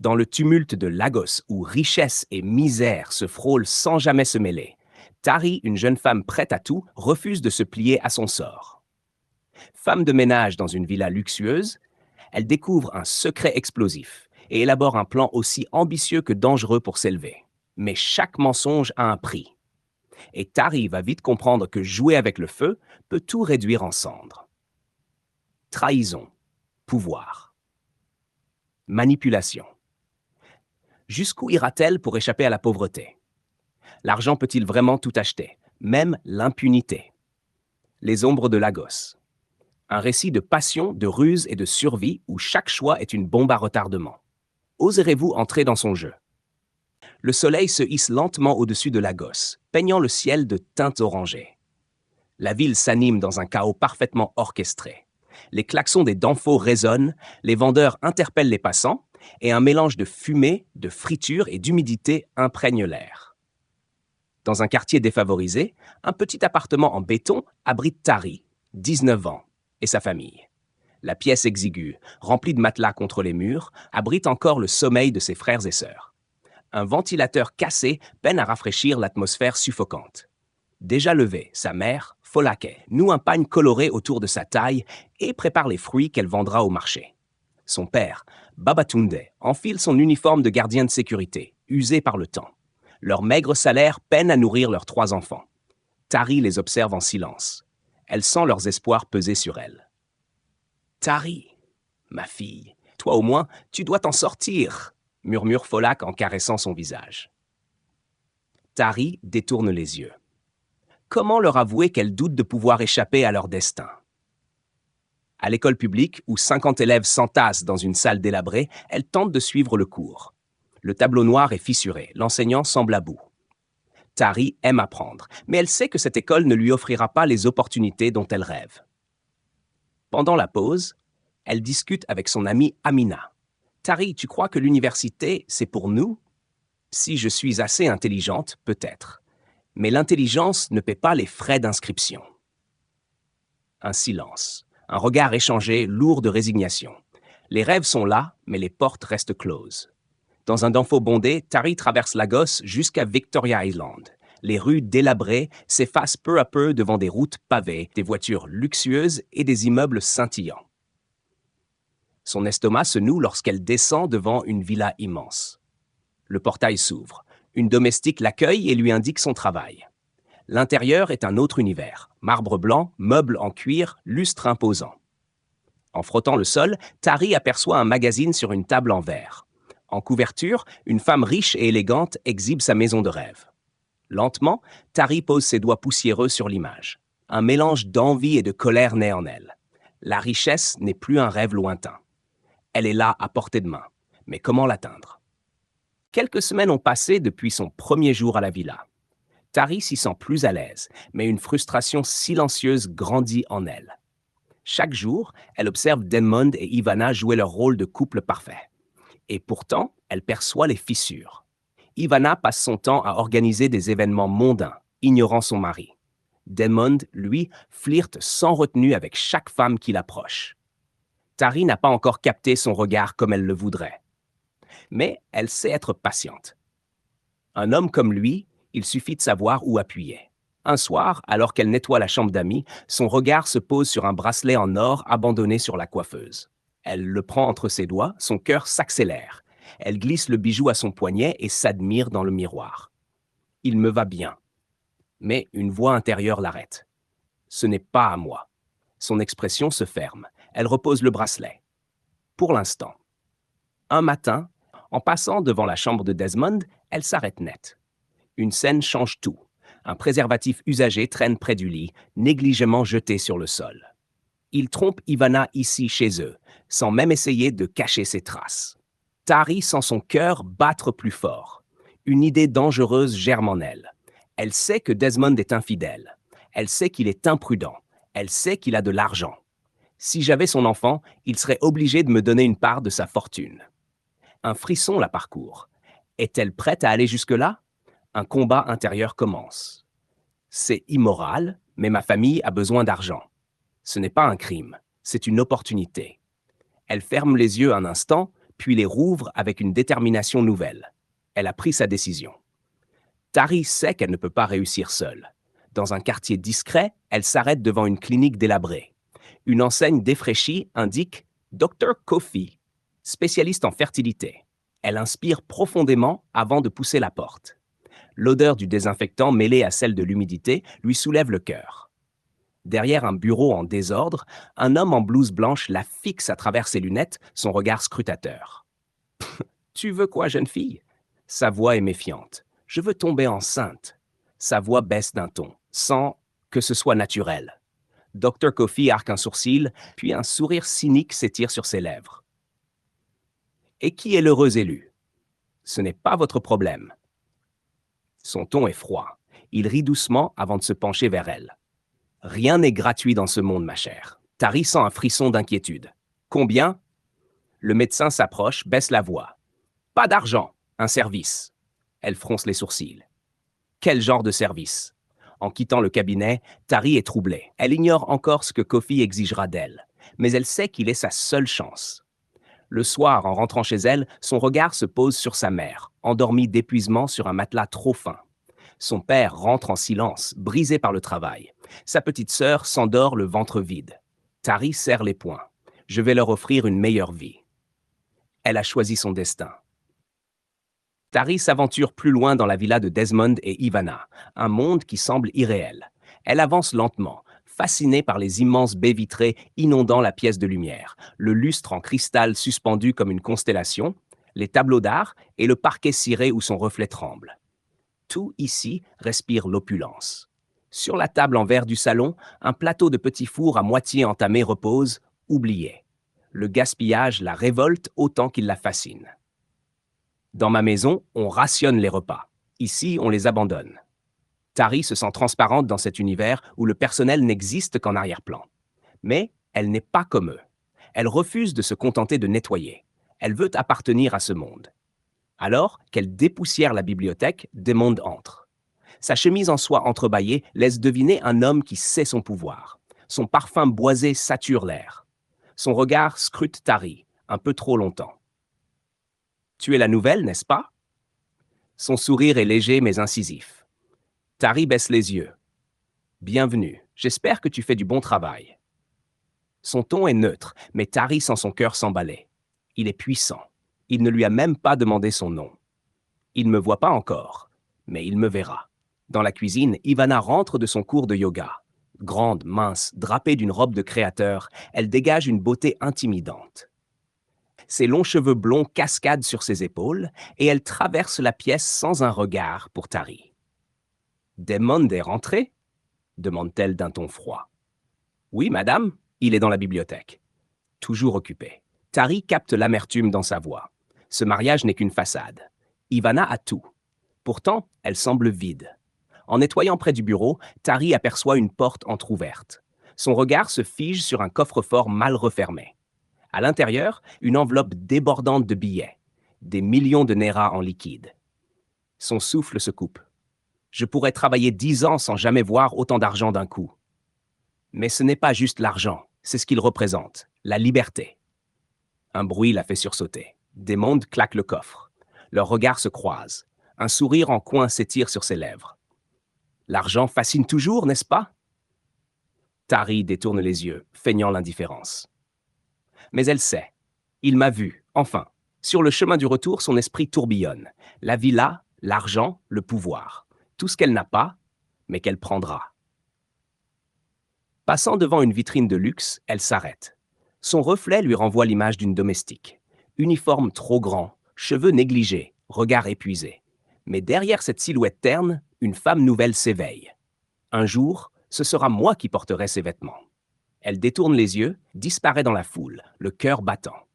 Dans le tumulte de Lagos, où richesse et misère se frôlent sans jamais se mêler, Tari, une jeune femme prête à tout, refuse de se plier à son sort. Femme de ménage dans une villa luxueuse, elle découvre un secret explosif et élabore un plan aussi ambitieux que dangereux pour s'élever. Mais chaque mensonge a un prix. Et Tari va vite comprendre que jouer avec le feu peut tout réduire en cendres. Trahison, pouvoir, manipulation. Jusqu'où ira-t-elle pour échapper à la pauvreté? L'argent peut-il vraiment tout acheter, même l'impunité? Les ombres de Lagos. Un récit de passion, de ruse et de survie où chaque choix est une bombe à retardement. Oserez-vous entrer dans son jeu? Le soleil se hisse lentement au-dessus de Lagos, peignant le ciel de teintes orangées. La ville s'anime dans un chaos parfaitement orchestré. Les klaxons des danfos résonnent, les vendeurs interpellent les passants, et un mélange de fumée, de friture et d'humidité imprègne l'air. Dans un quartier défavorisé, un petit appartement en béton abrite Tari, 19 ans, et sa famille. La pièce exiguë, remplie de matelas contre les murs, abrite encore le sommeil de ses frères et sœurs. Un ventilateur cassé peine à rafraîchir l'atmosphère suffocante. Déjà levée, sa mère, Folake, noue un pagne coloré autour de sa taille et prépare les fruits qu'elle vendra au marché. Son père, Babatunde, enfile son uniforme de gardien de sécurité, usé par le temps. Leur maigre salaire peine à nourrir leurs 3 enfants. Tari les observe en silence. Elle sent leurs espoirs peser sur elle. « Tari, ma fille, toi au moins, tu dois t'en sortir !» murmure Folake en caressant son visage. Tari détourne les yeux. Comment leur avouer qu'elle doute de pouvoir échapper à leur destin? À l'école publique, où 50 élèves s'entassent dans une salle délabrée, elle tente de suivre le cours. Le tableau noir est fissuré, l'enseignant semble à bout. Tari aime apprendre, mais elle sait que cette école ne lui offrira pas les opportunités dont elle rêve. Pendant la pause, elle discute avec son amie Amina. « Tari, tu crois que l'université, c'est pour nous? Si je suis assez intelligente, peut-être. Mais l'intelligence ne paie pas les frais d'inscription. » Un silence. Un regard échangé, lourd de résignation. Les rêves sont là, mais les portes restent closes. Dans un danfo bondé, Tari traverse Lagos jusqu'à Victoria Island. Les rues délabrées s'effacent peu à peu devant des routes pavées, des voitures luxueuses et des immeubles scintillants. Son estomac se noue lorsqu'elle descend devant une villa immense. Le portail s'ouvre. Une domestique l'accueille et lui indique son travail. L'intérieur est un autre univers. Marbre blanc, meubles en cuir, lustre imposant. En frottant le sol, Tari aperçoit un magazine sur une table en verre. En couverture, une femme riche et élégante exhibe sa maison de rêve. Lentement, Tari pose ses doigts poussiéreux sur l'image. Un mélange d'envie et de colère naît en elle. La richesse n'est plus un rêve lointain. Elle est là à portée de main. Mais comment l'atteindre? Quelques semaines ont passé depuis son premier jour à la villa. Tari s'y sent plus à l'aise, mais une frustration silencieuse grandit en elle. Chaque jour, elle observe Desmond et Ivana jouer leur rôle de couple parfait. Et pourtant, elle perçoit les fissures. Ivana passe son temps à organiser des événements mondains, ignorant son mari. Desmond, lui, flirte sans retenue avec chaque femme qui l'approche. Tari n'a pas encore capté son regard comme elle le voudrait. Mais elle sait être patiente. Un homme comme lui, il suffit de savoir où appuyer. Un soir, alors qu'elle nettoie la chambre d'amis, son regard se pose sur un bracelet en or abandonné sur la coiffeuse. Elle le prend entre ses doigts, son cœur s'accélère. Elle glisse le bijou à son poignet et s'admire dans le miroir. Il me va bien. Mais une voix intérieure l'arrête. Ce n'est pas à moi. Son expression se ferme. Elle repose le bracelet. Pour l'instant. Un matin, en passant devant la chambre de Desmond, elle s'arrête net. Une scène change tout. Un préservatif usagé traîne près du lit, négligemment jeté sur le sol. Il trompe Ivana ici chez eux, sans même essayer de cacher ses traces. Tari sent son cœur battre plus fort. Une idée dangereuse germe en elle. Elle sait que Desmond est infidèle. Elle sait qu'il est imprudent. Elle sait qu'il a de l'argent. Si j'avais son enfant, il serait obligé de me donner une part de sa fortune. Un frisson la parcourt. Est-elle prête à aller jusque-là? Un combat intérieur commence. C'est immoral, mais ma famille a besoin d'argent. Ce n'est pas un crime, c'est une opportunité. Elle ferme les yeux un instant, puis les rouvre avec une détermination nouvelle. Elle a pris sa décision. Tari sait qu'elle ne peut pas réussir seule. Dans un quartier discret, elle s'arrête devant une clinique délabrée. Une enseigne défraîchie indique Dr. Kofi, spécialiste en fertilité. Elle inspire profondément avant de pousser la porte. L'odeur du désinfectant mêlée à celle de l'humidité lui soulève le cœur. Derrière un bureau en désordre, un homme en blouse blanche la fixe à travers ses lunettes, son regard scrutateur. « Tu veux quoi, jeune fille ?» Sa voix est méfiante. « Je veux tomber enceinte. » Sa voix baisse d'un ton, sans que ce soit naturel. Dr. Kofi arque un sourcil, puis un sourire cynique s'étire sur ses lèvres. « Et qui est l'heureux élu ? Ce n'est pas votre problème. » Son ton est froid. Il rit doucement avant de se pencher vers elle. « Rien n'est gratuit dans ce monde, ma chère. » Tari sent un frisson d'inquiétude. « Combien ?» Le médecin s'approche, baisse la voix. « Pas d'argent, un service. » Elle fronce les sourcils. « Quel genre de service ?» En quittant le cabinet, Tari est troublée. Elle ignore encore ce que Kofi exigera d'elle, mais elle sait qu'il est sa seule chance. Le soir, en rentrant chez elle, son regard se pose sur sa mère, endormie d'épuisement sur un matelas trop fin. Son père rentre en silence, brisé par le travail. Sa petite sœur s'endort le ventre vide. Tari serre les poings. « Je vais leur offrir une meilleure vie. » Elle a choisi son destin. Tari s'aventure plus loin dans la villa de Desmond et Ivana, un monde qui semble irréel. Elle avance lentement, fascinée par les immenses baies vitrées inondant la pièce de lumière, le lustre en cristal suspendu comme une constellation, les tableaux d'art et le parquet ciré où son reflet tremble. Tout ici respire l'opulence. Sur la table en verre du salon, un plateau de petits fours à moitié entamé repose, oublié. Le gaspillage la révolte autant qu'il la fascine. Dans ma maison, on rationne les repas. Ici, on les abandonne. Tari se sent transparente dans cet univers où le personnel n'existe qu'en arrière-plan. Mais elle n'est pas comme eux. Elle refuse de se contenter de nettoyer. Elle veut appartenir à ce monde. Alors qu'elle dépoussière la bibliothèque, Desmond entre. Sa chemise en soie entrebâillée laisse deviner un homme qui sait son pouvoir. Son parfum boisé sature l'air. Son regard scrute Tari, un peu trop longtemps. « Tu es la nouvelle, n'est-ce pas ?» Son sourire est léger mais incisif. Tari baisse les yeux. « Bienvenue, j'espère que tu fais du bon travail. » Son ton est neutre, mais Tari sent son cœur s'emballer. Il est puissant. Il ne lui a même pas demandé son nom. Il ne me voit pas encore, mais il me verra. Dans la cuisine, Ivana rentre de son cours de yoga. Grande, mince, drapée d'une robe de créateur, elle dégage une beauté intimidante. Ses longs cheveux blonds cascadent sur ses épaules et elle traverse la pièce sans un regard pour Tari. « Desmond est rentré ?» demande-t-elle d'un ton froid. « Oui, madame, il est dans la bibliothèque. » Toujours occupé. Tari capte l'amertume dans sa voix. Ce mariage n'est qu'une façade. Ivana a tout. Pourtant, elle semble vide. En nettoyant près du bureau, Tari aperçoit une porte entr'ouverte. Son regard se fige sur un coffre-fort mal refermé. À l'intérieur, une enveloppe débordante de billets, des millions de Naira en liquide. Son souffle se coupe. Je pourrais travailler 10 ans sans jamais voir autant d'argent d'un coup. Mais ce n'est pas juste l'argent, c'est ce qu'il représente, la liberté. Un bruit la fait sursauter. Desmond claque le coffre. Leurs regards se croisent. Un sourire en coin s'étire sur ses lèvres. L'argent fascine toujours, n'est-ce pas? Tari détourne les yeux, feignant l'indifférence. Mais elle sait. Il m'a vu, enfin. Sur le chemin du retour, son esprit tourbillonne. La villa, l'argent, le pouvoir. Tout ce qu'elle n'a pas, mais qu'elle prendra. Passant devant une vitrine de luxe, elle s'arrête. Son reflet lui renvoie l'image d'une domestique. Uniforme trop grand, cheveux négligés, regard épuisé. Mais derrière cette silhouette terne, une femme nouvelle s'éveille. Un jour, ce sera moi qui porterai ses vêtements. Elle détourne les yeux, disparaît dans la foule, le cœur battant.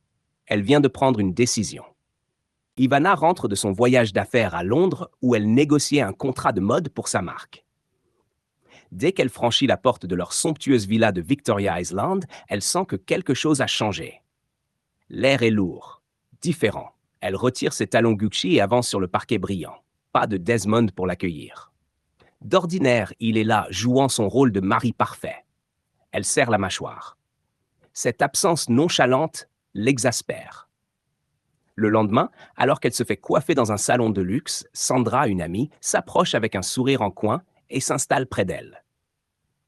Elle vient de prendre une décision. Ivana rentre de son voyage d'affaires à Londres où elle négociait un contrat de mode pour sa marque. Dès qu'elle franchit la porte de leur somptueuse villa de Victoria Island, elle sent que quelque chose a changé. L'air est lourd, différent. Elle retire ses talons Gucci et avance sur le parquet brillant. Pas de Desmond pour l'accueillir. D'ordinaire, il est là, jouant son rôle de mari parfait. Elle serre la mâchoire. Cette absence nonchalante l'exaspère. Le lendemain, alors qu'elle se fait coiffer dans un salon de luxe, Sandra, une amie, s'approche avec un sourire en coin et s'installe près d'elle.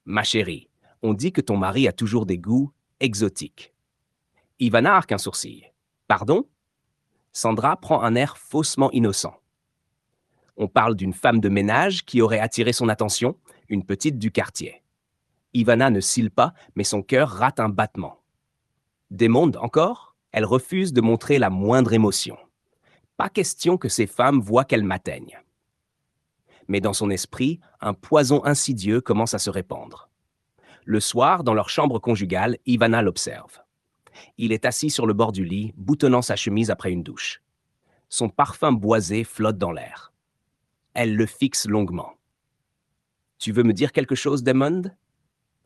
Ma chérie, on dit que ton mari a toujours des goûts exotiques. Ivana arque un sourcil. Pardon? Sandra prend un air faussement innocent. On parle d'une femme de ménage qui aurait attiré son attention, une petite du quartier. Ivana ne cille pas, mais son cœur rate un battement. Desmondes encore? Elle refuse de montrer la moindre émotion. Pas question que ces femmes voient qu'elle m'atteigne. Mais dans son esprit, un poison insidieux commence à se répandre. Le soir, dans leur chambre conjugale, Ivana l'observe. Il est assis sur le bord du lit, boutonnant sa chemise après une douche. Son parfum boisé flotte dans l'air. Elle le fixe longuement. « Tu veux me dire quelque chose, Desmondes ?»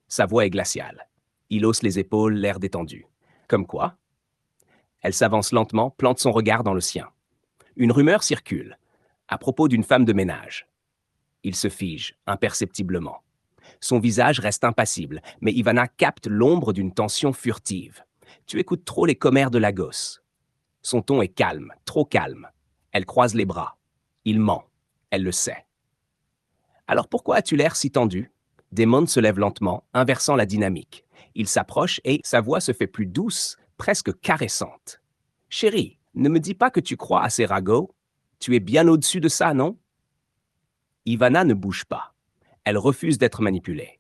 Sa voix est glaciale. Il hausse les épaules, l'air détendu. « Comme quoi ?» Elle s'avance lentement, plante son regard dans le sien. Une rumeur circule, à propos d'une femme de ménage. Il se fige, imperceptiblement. Son visage reste impassible, mais Ivana capte l'ombre d'une tension furtive. Tu écoutes trop les commères de Lagos. Son ton est calme, trop calme. Elle croise les bras. Il ment. Elle le sait. Alors pourquoi as-tu l'air si tendu? Desmondes se lève lentement, inversant la dynamique. Il s'approche et sa voix se fait plus douce, presque caressante. Chérie, ne me dis pas que tu crois à ces ragots. Tu es bien au-dessus de ça, non? Ivana ne bouge pas. Elle refuse d'être manipulée.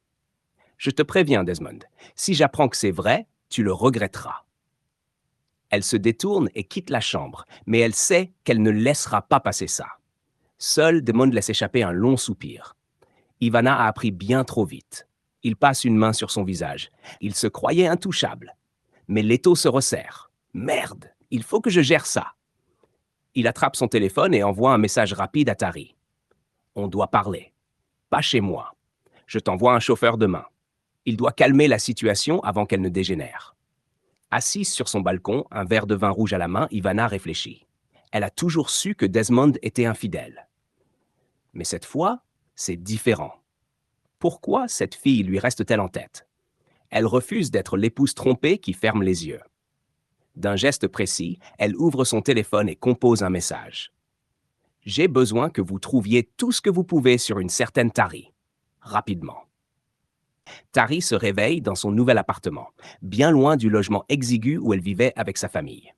Je te préviens, Desmond, si j'apprends que c'est vrai, tu le regretteras. Elle se détourne et quitte la chambre, mais elle sait qu'elle ne laissera pas passer ça. Seul, Desmond laisse échapper un long soupir. Ivana a appris bien trop vite. Il passe une main sur son visage. Il se croyait intouchable. Mais l'étau se resserre. Merde, il faut que je gère ça. Il attrape son téléphone et envoie un message rapide à Tari. On doit parler. Pas chez moi. Je t'envoie un chauffeur demain. Il doit calmer la situation avant qu'elle ne dégénère. Assise sur son balcon, un verre de vin rouge à la main, Ivana réfléchit. Elle a toujours su que Desmond était infidèle. Mais cette fois, c'est différent. Pourquoi cette fille lui reste-t-elle en tête? Elle refuse d'être l'épouse trompée qui ferme les yeux. D'un geste précis, elle ouvre son téléphone et compose un message. « J'ai besoin que vous trouviez tout ce que vous pouvez sur une certaine Tari. Rapidement. » Tari se réveille dans son nouvel appartement, bien loin du logement exigu où elle vivait avec sa famille.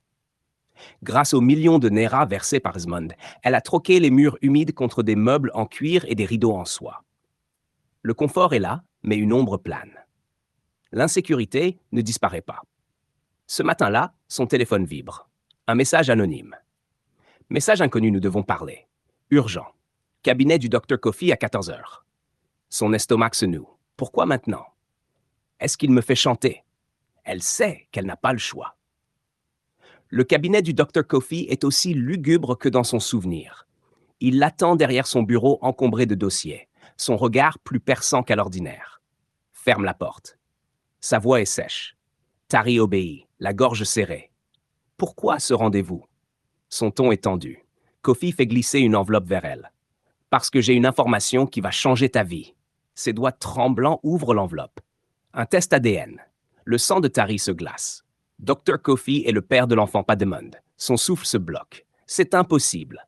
Grâce aux millions de Naira versés par Desmond, elle a troqué les murs humides contre des meubles en cuir et des rideaux en soie. Le confort est là, mais une ombre plane. L'insécurité ne disparaît pas. Ce matin-là, son téléphone vibre. Un message anonyme. Message inconnu, nous devons parler. Urgent. Cabinet du Dr Kofi à 14 heures. Son estomac se noue. Pourquoi maintenant? Est-ce qu'il me fait chanter? Elle sait qu'elle n'a pas le choix. Le cabinet du Dr Kofi est aussi lugubre que dans son souvenir. Il l'attend derrière son bureau encombré de dossiers, son regard plus perçant qu'à l'ordinaire. Ferme la porte. Sa voix est sèche. Tari obéit, la gorge serrée. Pourquoi ce rendez-vous? Son ton est tendu. Kofi fait glisser une enveloppe vers elle. Parce que j'ai une information qui va changer ta vie. Ses doigts tremblants ouvrent l'enveloppe. Un test ADN. Le sang de Tari se glace. Dr Kofi est le père de l'enfant, pas Desmond. Son souffle se bloque. C'est impossible.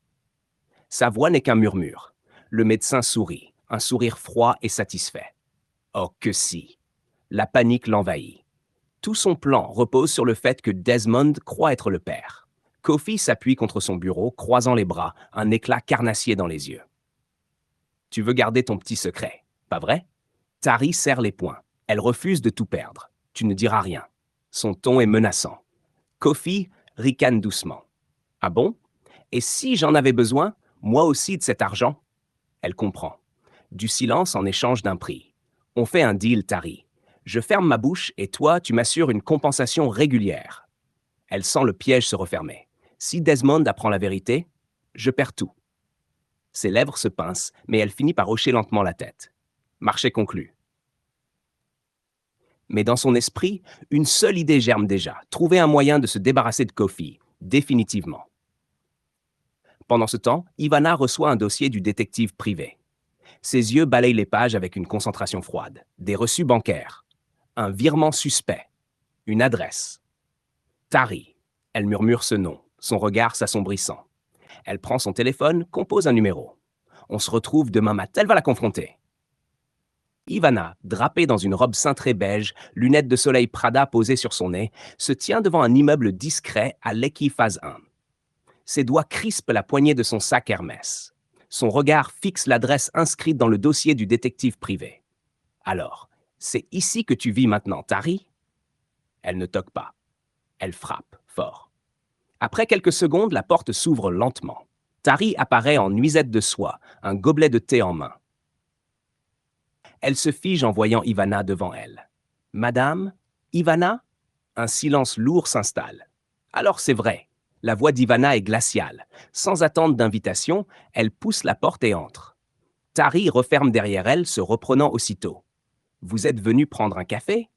Sa voix n'est qu'un murmure. Le médecin sourit, un sourire froid et satisfait. Oh que si! La panique l'envahit. Tout son plan repose sur le fait que Desmond croit être le père. Kofi s'appuie contre son bureau, croisant les bras, un éclat carnassier dans les yeux. Tu veux garder ton petit secret, pas vrai? Tari serre les poings. Elle refuse de tout perdre. Tu ne diras rien. Son ton est menaçant. Kofi ricane doucement. Ah bon? Et si j'en avais besoin, moi aussi de cet argent? Elle comprend. Du silence en échange d'un prix. On fait un deal, Tari. Je ferme ma bouche et toi, tu m'assures une compensation régulière. Elle sent le piège se refermer. Si Desmond apprend la vérité, je perds tout. Ses lèvres se pincent, mais elle finit par hocher lentement la tête. Marché conclu. Mais dans son esprit, une seule idée germe déjà, trouver un moyen de se débarrasser de Kofi, définitivement. Pendant ce temps, Ivana reçoit un dossier du détective privé. Ses yeux balayent les pages avec une concentration froide. Des reçus bancaires. Un virement suspect. Une adresse. Tari. Elle murmure ce nom. son regard s'assombrissant. Elle prend son téléphone, compose un numéro. On se retrouve demain matin. Elle va la confronter. Ivana, drapée dans une robe cintrée beige, lunettes de soleil Prada posées sur son nez, se tient devant un immeuble discret à Lekki phase 1. Ses doigts crispent la poignée de son sac Hermès. Son regard fixe l'adresse inscrite dans le dossier du détective privé. Alors, c'est ici que tu vis maintenant, Tari? Elle ne toque pas. Elle frappe fort. Après quelques secondes, la porte s'ouvre lentement. Tari apparaît en nuisette de soie, un gobelet de thé en main. Elle se fige en voyant Ivana devant elle. « Madame, Ivana ?» Un silence lourd s'installe. Alors c'est vrai, la voix d'Ivana est glaciale. Sans attendre d'invitation, elle pousse la porte et entre. Tari referme derrière elle, se reprenant aussitôt. « Vous êtes venu prendre un café ?»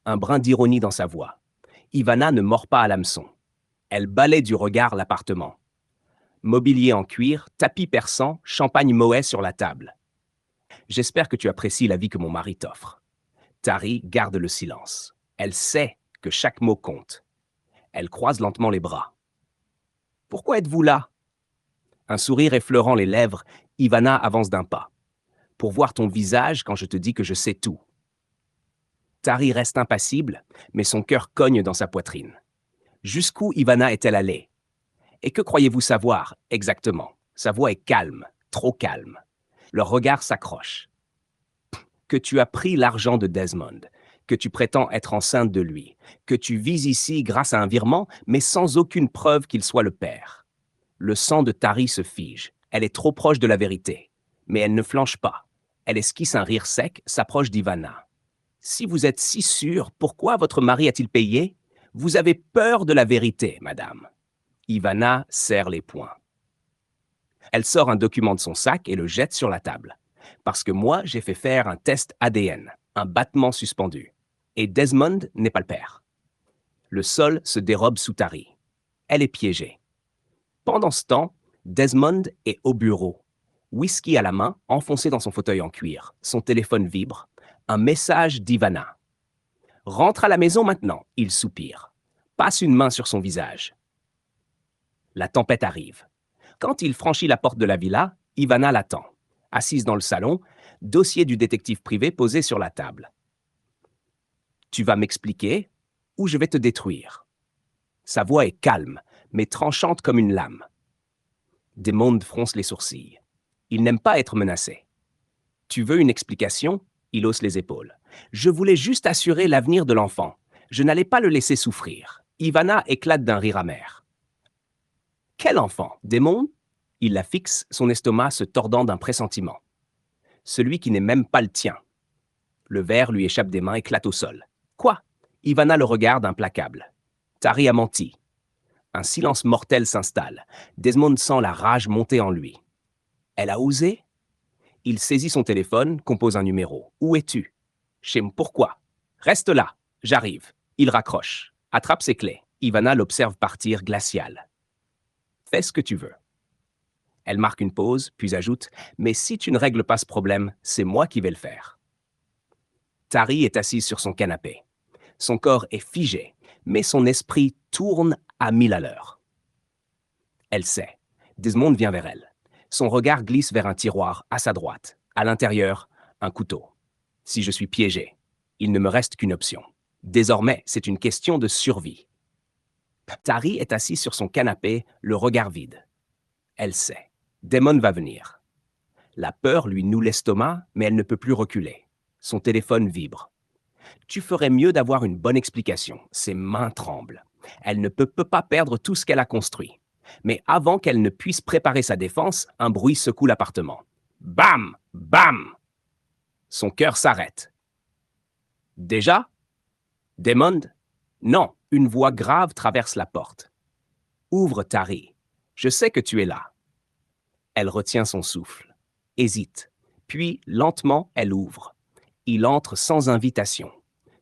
Un brin d'ironie dans sa voix. Ivana ne mord pas à l'hameçon. Elle balaie du regard l'appartement. Mobilier en cuir, tapis persan, champagne Moët sur la table. J'espère que tu apprécies la vie que mon mari t'offre. Tari garde le silence. Elle sait que chaque mot compte. Elle croise lentement les bras. Pourquoi êtes-vous là? Un sourire effleurant les lèvres, Ivana avance d'un pas. Pour voir ton visage quand je te dis que je sais tout. Tari reste impassible, mais son cœur cogne dans sa poitrine. Jusqu'où Ivana est-elle allée? Et que croyez-vous savoir exactement? Sa voix est calme, trop calme. Leur regard s'accroche. Que tu as pris l'argent de Desmond, que tu prétends être enceinte de lui, que tu vis ici grâce à un virement, mais sans aucune preuve qu'il soit le père. Le sang de Tari se fige. Elle est trop proche de la vérité. Mais elle ne flanche pas. Elle esquisse un rire sec, s'approche d'Ivana. Si vous êtes si sûre, pourquoi votre mari a-t-il payé? Vous avez peur de la vérité, madame. Ivana serre les poings. Elle sort un document de son sac et le jette sur la table. Parce que moi, j'ai fait faire un test ADN, un battement suspendu. Et Desmond n'est pas le père. Le sol se dérobe sous Tari. Elle est piégée. Pendant ce temps, Desmond est au bureau. Whisky à la main, enfoncé dans son fauteuil en cuir. Son téléphone vibre. Un message d'Ivana. « Rentre à la maison maintenant », il soupire. Passe une main sur son visage. La tempête arrive. Quand il franchit la porte de la villa, Ivana l'attend. Assise dans le salon, dossier du détective privé posé sur la table. « Tu vas m'expliquer ou je vais te détruire. » Sa voix est calme, mais tranchante comme une lame. Desmond fronce les sourcils. Il n'aime pas être menacé. « Tu veux une explication ?» Il hausse les épaules. « Je voulais juste assurer l'avenir de l'enfant. Je n'allais pas le laisser souffrir. » Ivana éclate d'un rire amer. « Quel enfant? Desmond ?» Il la fixe, son estomac se tordant d'un pressentiment. « Celui qui n'est même pas le tien. » Le verre lui échappe des mains, éclate au sol. « Quoi ?» Ivana le regarde implacable. Tari a menti. Un silence mortel s'installe. Desmond sent la rage monter en lui. Elle a osé? Il saisit son téléphone, compose un numéro. « Où es-tu » ? « Chez moi. Pourquoi ?»« Reste là, j'arrive. » Il raccroche. Attrape ses clés. Ivana l'observe partir glaciale. « Fais ce que tu veux. » Elle marque une pause, puis ajoute « Mais si tu ne règles pas ce problème, c'est moi qui vais le faire. » Tari est assise sur son canapé. Son corps est figé, mais son esprit tourne à 1000 à l'heure. Elle sait. Desmond vient vers elle. Son regard glisse vers un tiroir à sa droite. À l'intérieur, un couteau. Si je suis piégé, il ne me reste qu'une option. Désormais, c'est une question de survie. Tari est assise sur son canapé, le regard vide. Elle sait. Desmond va venir. La peur lui noue l'estomac, mais elle ne peut plus reculer. Son téléphone vibre. Tu ferais mieux d'avoir une bonne explication. Ses mains tremblent. Elle ne peut pas perdre tout ce qu'elle a construit. Mais avant qu'elle ne puisse préparer sa défense, un bruit secoue l'appartement. Bam! Bam! Son cœur s'arrête. Déjà? Desmond? Non, une voix grave traverse la porte. Ouvre, Tari. Je sais que tu es là. Elle retient son souffle, hésite, puis lentement elle ouvre. Il entre sans invitation.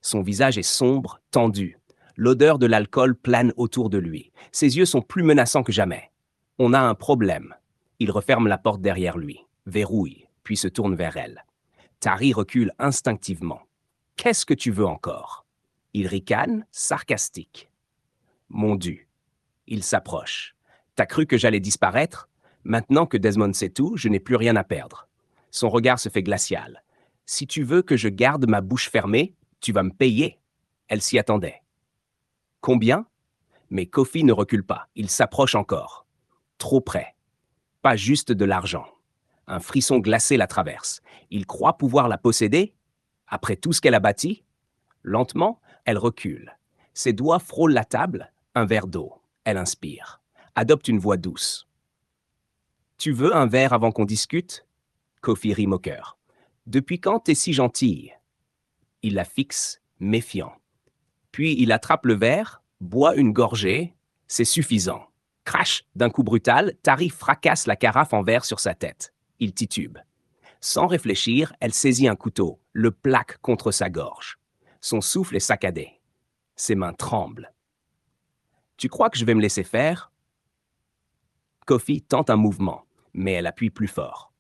Son visage est sombre, tendu. L'odeur de l'alcool plane autour de lui. Ses yeux sont plus menaçants que jamais. On a un problème. Il referme la porte derrière lui, verrouille, puis se tourne vers elle. Tari recule instinctivement. « Qu'est-ce que tu veux encore ?» Il ricane, sarcastique. « Mon dû. Il s'approche. T'as cru que j'allais disparaître? Maintenant que Desmond sait tout, je n'ai plus rien à perdre. Son regard se fait glacial. Si tu veux que je garde ma bouche fermée, tu vas me payer. Elle s'y attendait. Combien? Mais Kofi ne recule pas. Il s'approche encore. Trop près. Pas juste de l'argent. Un frisson glacé la traverse. Il croit pouvoir la posséder? Après tout ce qu'elle a bâti? Lentement, elle recule. Ses doigts frôlent la table, un verre d'eau. Elle inspire. Adopte une voix douce. Tu veux un verre avant qu'on discute? Kofi rit moqueur. Depuis quand t'es si gentille? Il la fixe, méfiant. Puis il attrape le verre, boit une gorgée. C'est suffisant. Crash! D'un coup brutal, Tari fracasse la carafe en verre sur sa tête. Il titube. Sans réfléchir, elle saisit un couteau, le plaque contre sa gorge. Son souffle est saccadé. Ses mains tremblent. Tu crois que je vais me laisser faire? Kofi tente un mouvement, mais elle appuie plus fort.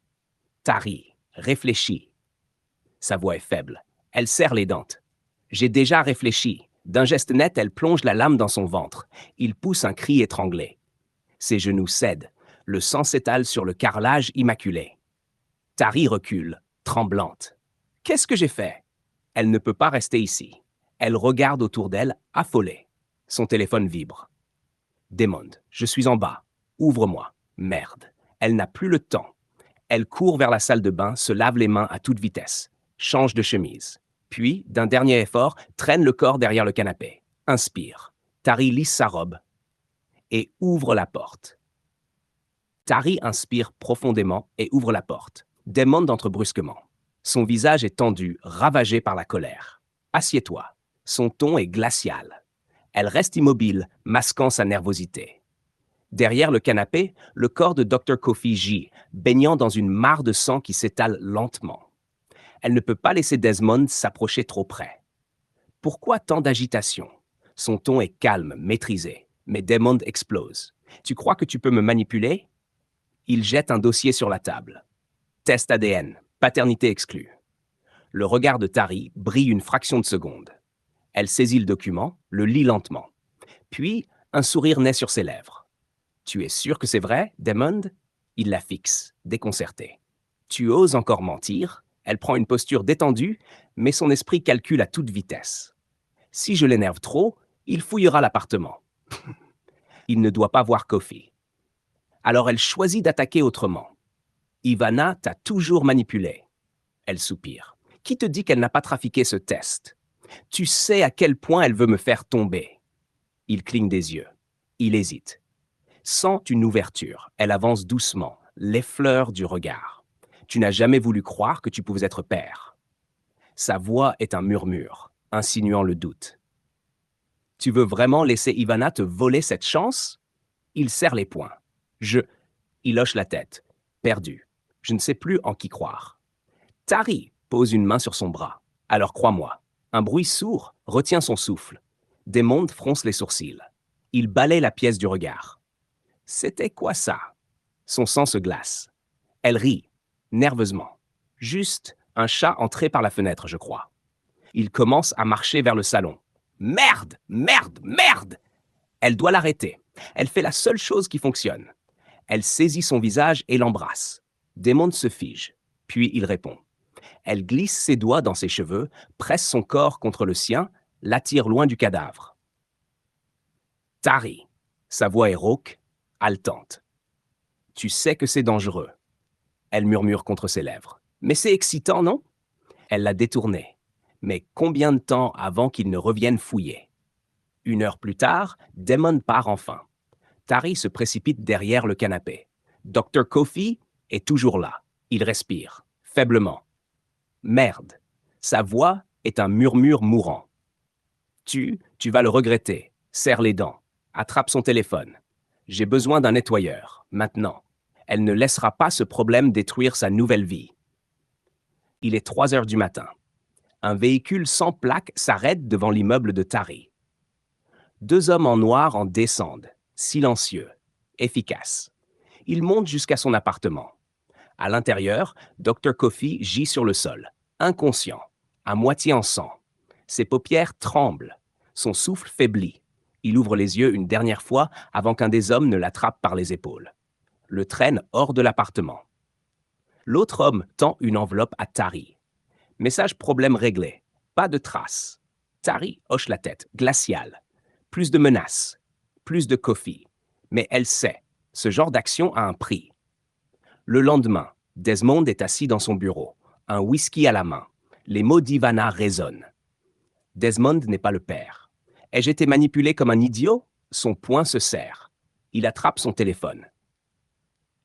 Tari réfléchit. Sa voix est faible. Elle serre les dents. J'ai déjà réfléchi. D'un geste net, elle plonge la lame dans son ventre. Il pousse un cri étranglé. Ses genoux cèdent. Le sang s'étale sur le carrelage immaculé. Tari recule, tremblante. Qu'est-ce que j'ai fait? Elle ne peut pas rester ici. Elle regarde autour d'elle, affolée. Son téléphone vibre. Desmond, je suis en bas. Ouvre-moi. Merde. Elle n'a plus le temps. Elle court vers la salle de bain, se lave les mains à toute vitesse. Change de chemise. Puis, d'un dernier effort, traîne le corps derrière le canapé. Inspire. Tari lisse sa robe et ouvre la porte. Tari inspire profondément et ouvre la porte. Desmond entre brusquement. Son visage est tendu, ravagé par la colère. Assieds-toi. Son ton est glacial. Elle reste immobile, masquant sa nervosité. Derrière le canapé, le corps de Dr. Kofi gît, baignant dans une mare de sang qui s'étale lentement. Elle ne peut pas laisser Desmond s'approcher trop près. Pourquoi tant d'agitation? Son ton est calme, maîtrisé, mais Desmond explose. Tu crois que tu peux me manipuler? Il jette un dossier sur la table. Test ADN, paternité exclue. Le regard de Tari brille une fraction de seconde. Elle saisit le document, le lit lentement. Puis, un sourire naît sur ses lèvres. Tu es sûr que c'est vrai, Desmond? Il la fixe, déconcerté. Tu oses encore mentir? Elle prend une posture détendue, mais son esprit calcule à toute vitesse. Si je l'énerve trop, il fouillera l'appartement. Il ne doit pas voir Kofi. Alors elle choisit d'attaquer autrement. Ivana t'a toujours manipulé. Elle soupire. Qui te dit qu'elle n'a pas trafiqué ce test? Tu sais à quel point elle veut me faire tomber. Il cligne des yeux. Il hésite. Sent une ouverture. Elle avance doucement, l'effleure du regard. Tu n'as jamais voulu croire que tu pouvais être père. Sa voix est un murmure, insinuant le doute. Tu veux vraiment laisser Ivana te voler cette chance? Il serre les poings. Il hoche la tête, perdu. Je ne sais plus en qui croire. Tari pose une main sur son bras. Alors crois-moi, un bruit sourd retient son souffle. Desmond fronce les sourcils. Il balaie la pièce du regard. C'était quoi ça? Son sang se glace. Elle rit, nerveusement. Juste un chat entré par la fenêtre, je crois. Il commence à marcher vers le salon. Merde! Merde! Merde! Elle doit l'arrêter. Elle fait la seule chose qui fonctionne. Elle saisit son visage et l'embrasse. Desmond se fige, puis il répond. Elle glisse ses doigts dans ses cheveux, presse son corps contre le sien, l'attire loin du cadavre. Tari. Sa voix est rauque, haletante. Tu sais que c'est dangereux. Elle murmure contre ses lèvres. Mais c'est excitant, non? Elle l'a détourné. Mais combien de temps avant qu'il ne revienne fouiller? 1 heure plus tard, Desmond part enfin. Tari se précipite derrière le canapé. Dr. Kofi est toujours là. Il respire, faiblement. Merde. Sa voix est un murmure mourant. Tu vas le regretter. Serre les dents. Attrape son téléphone. J'ai besoin d'un nettoyeur, maintenant. Elle ne laissera pas ce problème détruire sa nouvelle vie. Il est 3 heures du matin. Un véhicule sans plaque s'arrête devant l'immeuble de Tari. 2 hommes en noir en descendent, silencieux, efficaces. Ils montent jusqu'à son appartement. À l'intérieur, Dr. Kofi gît sur le sol, inconscient, à moitié en sang. Ses paupières tremblent, son souffle faiblit. Il ouvre les yeux une dernière fois avant qu'un des hommes ne l'attrape par les épaules. Le traîne hors de l'appartement. L'autre homme tend une enveloppe à Tari. Message problème réglé. Pas de traces. Tari hoche la tête, glaciale. Plus de menaces. Plus de coffee. Mais elle sait, ce genre d'action a un prix. Le lendemain, Desmond est assis dans son bureau, un whisky à la main. Les mots d'Ivana résonnent. Desmond n'est pas le père. Ai-je été manipulé comme un idiot? Son poing se serre. Il attrape son téléphone.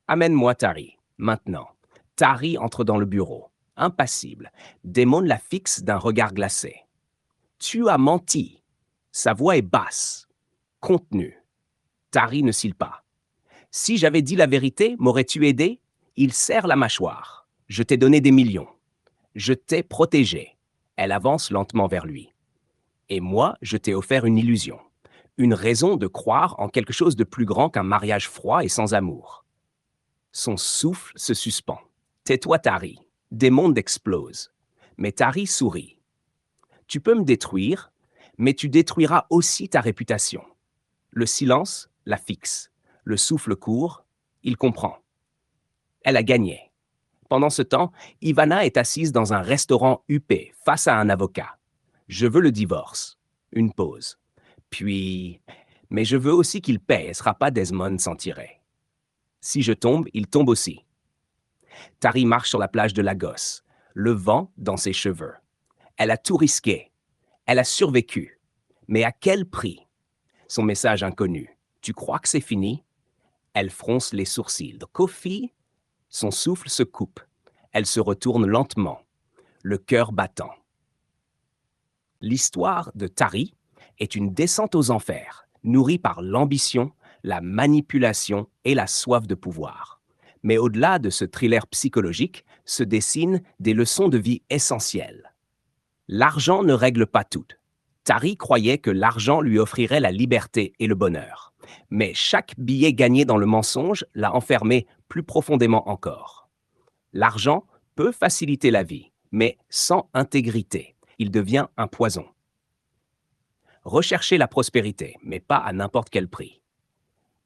Amène-moi Tari, maintenant. Tari entre dans le bureau, impassible. Desmond la fixe d'un regard glacé. Tu as menti. Sa voix est basse, contenue. Tari ne cille pas. Si j'avais dit la vérité, m'aurais-tu aidé? Il serre la mâchoire. Je t'ai donné des millions. Je t'ai protégé. Elle avance lentement vers lui. Et moi, je t'ai offert une illusion. Une raison de croire en quelque chose de plus grand qu'un mariage froid et sans amour. Son souffle se suspend. Tais-toi, Tari. Des mondes explosent. Mais Tari sourit. Tu peux me détruire, mais tu détruiras aussi ta réputation. Le silence la fixe. Le souffle court. Il comprend. Elle a gagné. Pendant ce temps, Ivana est assise dans un restaurant huppé, face à un avocat. Je veux le divorce. Une pause. Puis, mais je veux aussi qu'il paie et sera pas Desmond s'en tirer. Si je tombe, il tombe aussi. Tari marche sur la plage de Lagos, le vent dans ses cheveux. Elle a tout risqué. Elle a survécu. Mais à quel prix? Son message inconnu. Tu crois que c'est fini? Elle fronce les sourcils. Kofi? Son souffle se coupe. Elle se retourne lentement, le cœur battant. L'histoire de Tari est une descente aux enfers, nourrie par l'ambition, la manipulation et la soif de pouvoir. Mais au-delà de ce thriller psychologique se dessinent des leçons de vie essentielles. L'argent ne règle pas tout. Tari croyait que l'argent lui offrirait la liberté et le bonheur. Mais chaque billet gagné dans le mensonge l'a enfermé plus profondément encore. L'argent peut faciliter la vie, mais sans intégrité, il devient un poison. Recherchez la prospérité, mais pas à n'importe quel prix.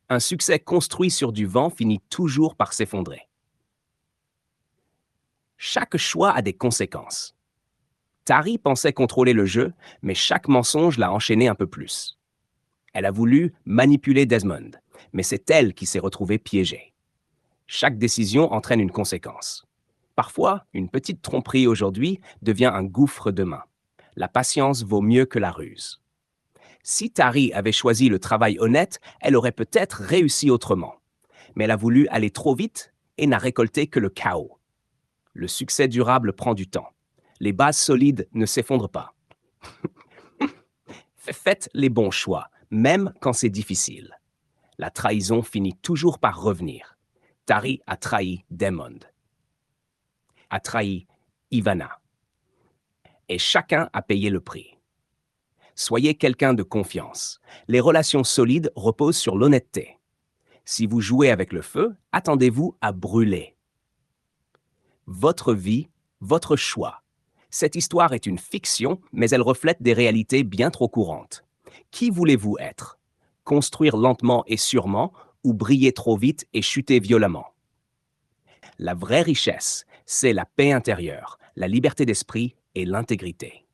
Un succès construit sur du vent finit toujours par s'effondrer. Chaque choix a des conséquences. Tari pensait contrôler le jeu, mais chaque mensonge l'a enchaîné un peu plus. Elle a voulu manipuler Desmond, mais c'est elle qui s'est retrouvée piégée. Chaque décision entraîne une conséquence. Parfois, une petite tromperie aujourd'hui devient un gouffre demain. La patience vaut mieux que la ruse. Si Tari avait choisi le travail honnête, elle aurait peut-être réussi autrement. Mais elle a voulu aller trop vite et n'a récolté que le chaos. Le succès durable prend du temps. Les bases solides ne s'effondrent pas. Faites les bons choix, même quand c'est difficile. La trahison finit toujours par revenir. Tari a trahi Desmond. A trahi Ivana. Et chacun a payé le prix. Soyez quelqu'un de confiance. Les relations solides reposent sur l'honnêteté. Si vous jouez avec le feu, attendez-vous à brûler. Votre vie, votre choix. Cette histoire est une fiction, mais elle reflète des réalités bien trop courantes. Qui voulez-vous être? Construire lentement et sûrement ou briller trop vite et chuter violemment? La vraie richesse, c'est la paix intérieure, la liberté d'esprit et l'intégrité.